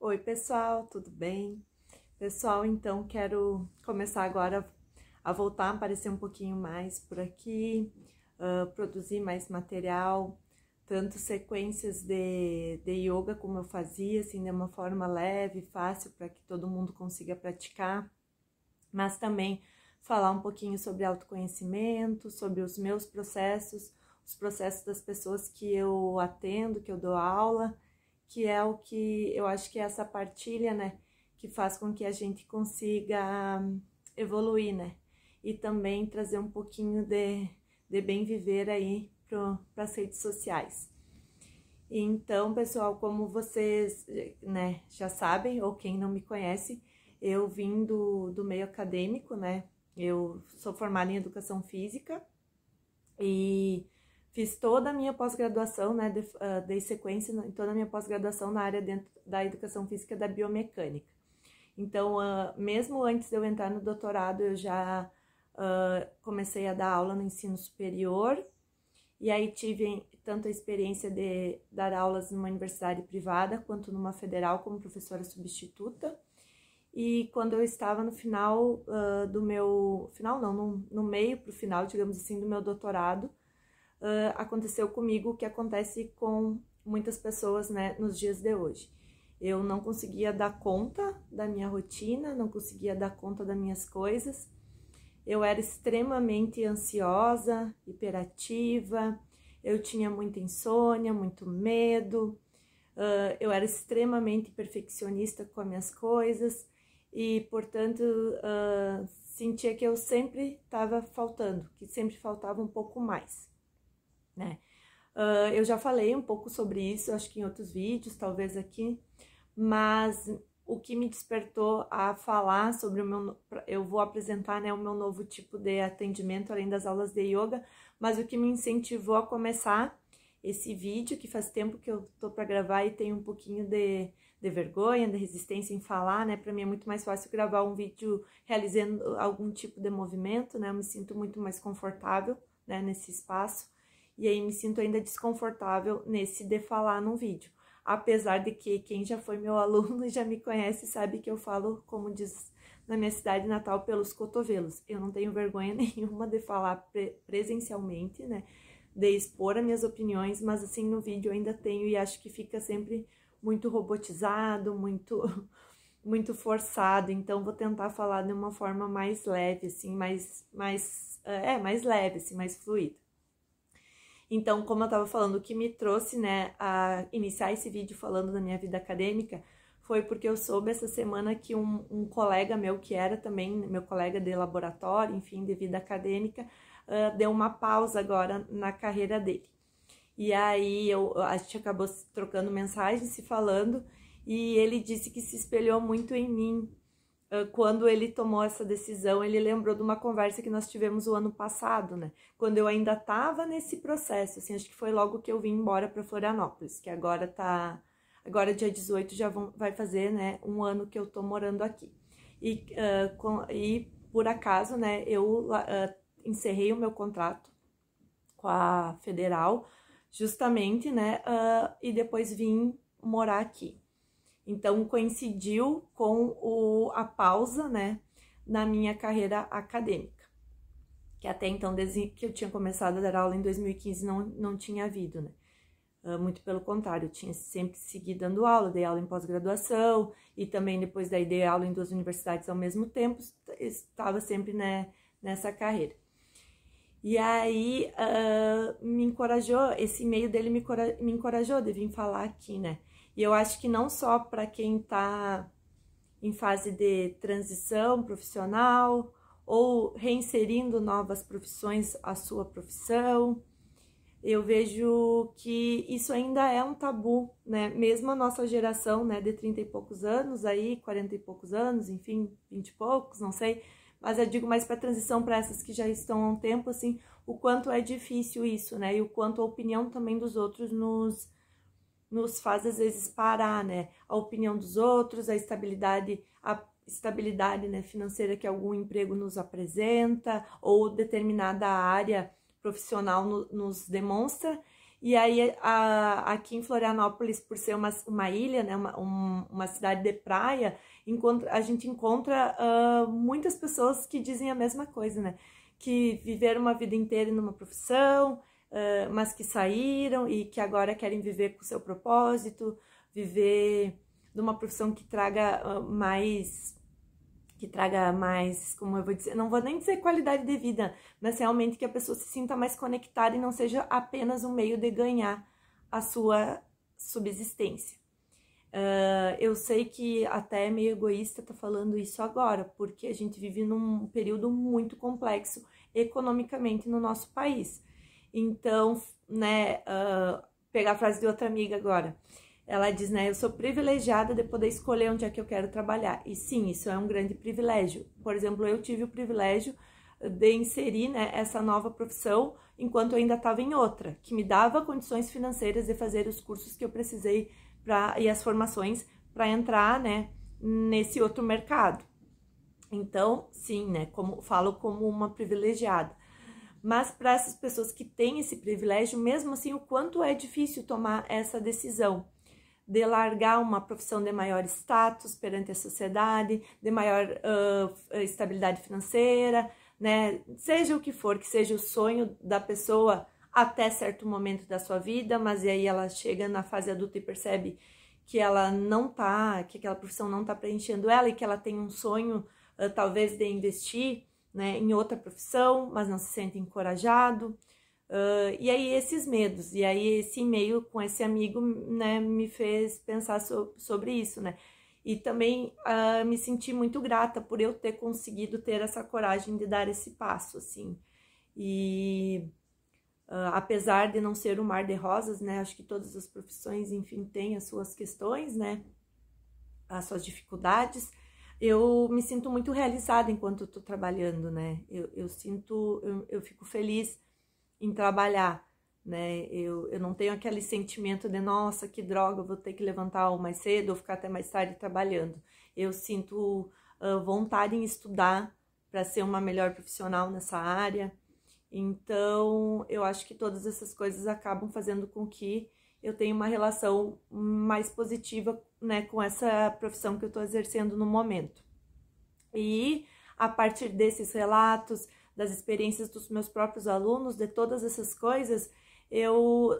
Oi, pessoal, tudo bem? Pessoal, então quero começar agora a voltar a aparecer um pouquinho mais por aqui, produzir mais material, tanto sequências de yoga como eu fazia, assim, de uma forma leve, fácil, para que todo mundo consiga praticar, mas também falar um pouquinho sobre autoconhecimento, sobre os meus processos, os processos das pessoas que eu atendo, que eu dou aula, que é o que eu acho que é essa partilha, né, que faz com que a gente consiga evoluir, né, e também trazer um pouquinho de bem viver aí para as redes sociais. Então, pessoal, como vocês, né, já sabem, ou quem não me conhece, eu vim do meio acadêmico, né, eu sou formada em Educação Física e fiz toda a minha pós-graduação, né, dei sequência em toda a minha pós-graduação na área dentro da Educação Física da Biomecânica. Então, mesmo antes de eu entrar no doutorado, eu já comecei a dar aula no ensino superior, e aí tive tanto a experiência de dar aulas numa universidade privada, quanto numa federal como professora substituta. E quando eu estava no final do meu... Final não, no meio pro final, digamos assim, do meu doutorado, aconteceu comigo o que acontece com muitas pessoas, né, nos dias de hoje. Eu não conseguia dar conta da minha rotina, não conseguia dar conta das minhas coisas. Eu era extremamente ansiosa, hiperativa, eu tinha muita insônia, muito medo, eu era extremamente perfeccionista com as minhas coisas e, portanto, sentia que eu sempre estava faltando, que sempre faltava um pouco mais, né? Eu já falei um pouco sobre isso, acho que em outros vídeos, talvez aqui, mas o que me despertou a falar sobre o meu... Eu vou apresentar, né, o meu novo tipo de atendimento, além das aulas de yoga, mas o que me incentivou a começar esse vídeo, que faz tempo que eu tô para gravar e tenho um pouquinho de vergonha, de resistência em falar, né, para mim é muito mais fácil gravar um vídeo realizando algum tipo de movimento, né, eu me sinto muito mais confortável, né, nesse espaço, e aí me sinto ainda desconfortável nesse de falar num vídeo. Apesar de que quem já foi meu aluno e já me conhece sabe que eu falo, como diz na minha cidade natal, pelos cotovelos. Eu não tenho vergonha nenhuma de falar presencialmente, né, de expor as minhas opiniões, mas assim no vídeo eu ainda tenho e acho que fica sempre muito robotizado, muito forçado. Então vou tentar falar de uma forma mais leve, assim, mais leve, assim, mais fluida. Então, como eu estava falando, o que me trouxe, né, a iniciar esse vídeo falando da minha vida acadêmica foi porque eu soube essa semana que um colega meu, que era também meu colega de laboratório, enfim, de vida acadêmica, deu uma pausa agora na carreira dele. E aí a gente acabou trocando mensagens, se falando, e ele disse que se espelhou muito em mim. Quando ele tomou essa decisão, ele lembrou de uma conversa que nós tivemos o ano passado, né? Quando eu ainda estava nesse processo, assim, acho que foi logo que eu vim embora para Florianópolis, que agora dia 18 já vai fazer, né, um ano que eu tô morando aqui. E por acaso, né, eu encerrei o meu contrato com a Federal, justamente, né, e depois vim morar aqui. Então, coincidiu com a pausa, né, na minha carreira acadêmica, que até então, desde que eu tinha começado a dar aula em 2015, não tinha havido, né. Muito pelo contrário, eu tinha sempre seguido dando aula, dei aula em pós-graduação e também depois daí dei aula em 2 universidades ao mesmo tempo, estava sempre, né, nessa carreira. E aí me encorajou, esse e-mail dele me encorajou de vir falar aqui, né. E eu acho que não só para quem está em fase de transição profissional ou reinserindo novas profissões à sua profissão, eu vejo que isso ainda é um tabu, né? Mesmo a nossa geração, né, de 30 e poucos anos, aí 40 e poucos anos, enfim, 20 e poucos, não sei, mas eu digo mais para transição para essas que já estão há um tempo, assim, o quanto é difícil isso, né? E o quanto a opinião também dos outros nos faz às vezes parar, né? A opinião dos outros, a estabilidade, né, financeira que algum emprego nos apresenta ou determinada área profissional nos demonstra, E aí, aqui em Florianópolis, por ser uma ilha, né, uma cidade de praia, a gente encontra muitas pessoas que dizem a mesma coisa, né? Que viveram uma vida inteira numa profissão, mas que saíram e que agora querem viver com o seu propósito, viver numa profissão que traga mais, como eu vou dizer, não vou nem dizer qualidade de vida, mas realmente que a pessoa se sinta mais conectada e não seja apenas um meio de ganhar a sua subsistência. Eu sei que até é meio egoísta estar falando isso agora, porque a gente vive num período muito complexo economicamente no nosso país. Então, né, pegar a frase de outra amiga agora, ela diz, né, eu sou privilegiada de poder escolher onde é que eu quero trabalhar. E sim, isso é um grande privilégio. Por exemplo, eu tive o privilégio de inserir, né, essa nova profissão enquanto eu ainda estava em outra, que me dava condições financeiras de fazer os cursos que eu precisei e as formações para entrar, né, nesse outro mercado. Então, sim, né, falo como uma privilegiada. Mas para essas pessoas que têm esse privilégio, mesmo assim, o quanto é difícil tomar essa decisão de largar uma profissão de maior status perante a sociedade, de maior estabilidade financeira, né? Seja o que for, que seja o sonho da pessoa até certo momento da sua vida, mas e aí ela chega na fase adulta e percebe que ela não tá, que aquela profissão não tá preenchendo ela e que ela tem um sonho, talvez, de investir, né, em outra profissão, mas não se sente encorajado. E aí esses medos, e aí esse e-mail com esse amigo, né, me fez pensar sobre isso, né, e também me senti muito grata por eu ter conseguido ter essa coragem de dar esse passo, assim, e apesar de não ser um mar de rosas, né, acho que todas as profissões, enfim, têm as suas questões, né, as suas dificuldades. Eu me sinto muito realizada enquanto estou trabalhando, né, eu fico feliz em trabalhar, né, eu não tenho aquele sentimento de, nossa, que droga, eu vou ter que levantar mais cedo ou ficar até mais tarde trabalhando. Eu sinto vontade em estudar para ser uma melhor profissional nessa área. Então, eu acho que todas essas coisas acabam fazendo com que eu tenha uma relação mais positiva, né, com essa profissão que eu estou exercendo no momento. E a partir desses relatos, das experiências dos meus próprios alunos, de todas essas coisas, eu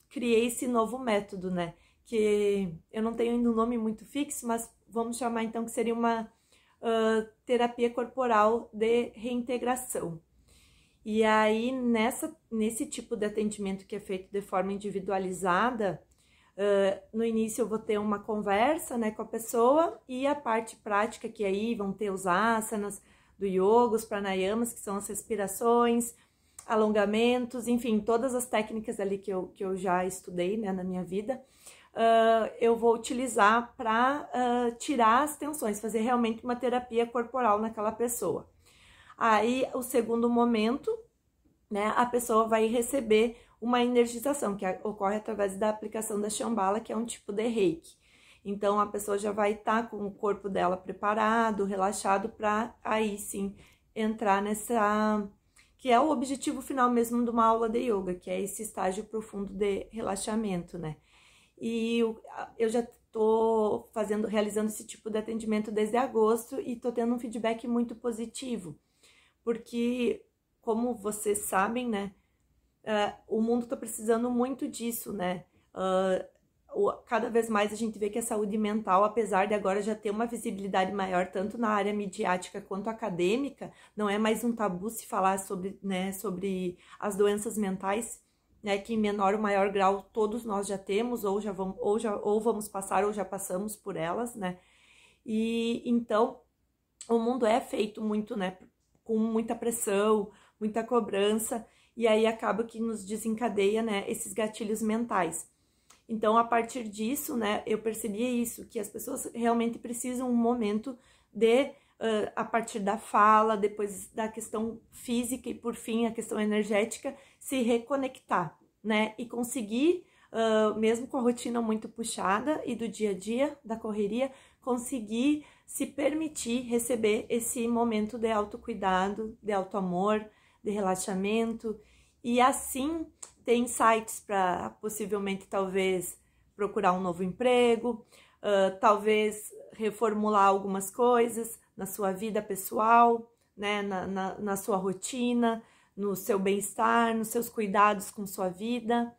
criei esse novo método, né? Que eu não tenho ainda um nome muito fixo, mas vamos chamar então que seria uma terapia corporal de reintegração. E aí, nesse tipo de atendimento que é feito de forma individualizada, no início eu vou ter uma conversa, né, com a pessoa, e a parte prática, que aí vão ter os asanas do yoga, os pranayamas, que são as respirações, alongamentos, enfim, todas as técnicas ali que eu já estudei, né, na minha vida, eu vou utilizar para tirar as tensões, fazer realmente uma terapia corporal naquela pessoa. Aí, o segundo momento, né, a pessoa vai receber uma energização, que ocorre através da aplicação da Shambhala, que é um tipo de reiki. Então, a pessoa já vai estar com o corpo dela preparado, relaxado, para aí sim entrar nessa... que é o objetivo final mesmo de uma aula de yoga, que é esse estágio profundo de relaxamento, né? E eu já estou realizando esse tipo de atendimento desde agosto e estou tendo um feedback muito positivo. Porque, como vocês sabem, né, o mundo está precisando muito disso, né? Cada vez mais a gente vê que a saúde mental, apesar de agora já ter uma visibilidade maior, tanto na área midiática quanto acadêmica, não é mais um tabu se falar sobre, né, sobre as doenças mentais, né, que em menor ou maior grau todos nós já temos, ou vamos passar, ou já passamos por elas, né? E então, o mundo é feito muito, né, com muita pressão, muita cobrança, e aí acaba que nos desencadeia, né, esses gatilhos mentais. Então, a partir disso, né, eu percebi isso, que as pessoas realmente precisam um momento de, a partir da fala, depois da questão física e, por fim, a questão energética, se reconectar, né, e conseguir, mesmo com a rotina muito puxada e do dia a dia, da correria, conseguir se permitir receber esse momento de autocuidado, de autoamor, de relaxamento, e assim ter insights para possivelmente, talvez, procurar um novo emprego, talvez reformular algumas coisas na sua vida pessoal, né, na sua rotina, no seu bem-estar, nos seus cuidados com sua vida.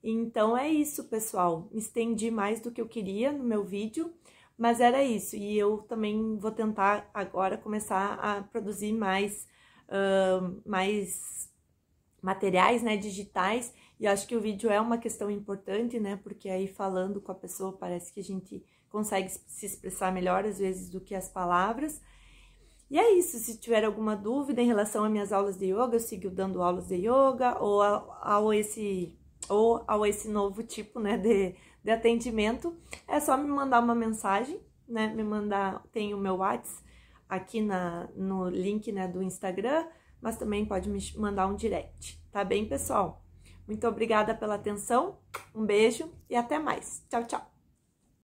Então é isso, pessoal. Me estendi mais do que eu queria no meu vídeo, mas era isso. E eu também vou tentar agora começar a produzir mais materiais, né, digitais. E acho que o vídeo é uma questão importante, né, porque aí falando com a pessoa parece que a gente consegue se expressar melhor às vezes do que as palavras. E é isso, se tiver alguma dúvida em relação às minhas aulas de yoga, eu sigo dando aulas de yoga ou ao esse novo tipo, né, de atendimento, é só me mandar uma mensagem, né, tem o meu WhatsApp aqui no link, né, do Instagram, mas também pode me mandar um direct, tá bem, pessoal? Muito obrigada pela atenção, um beijo e até mais. Tchau, tchau!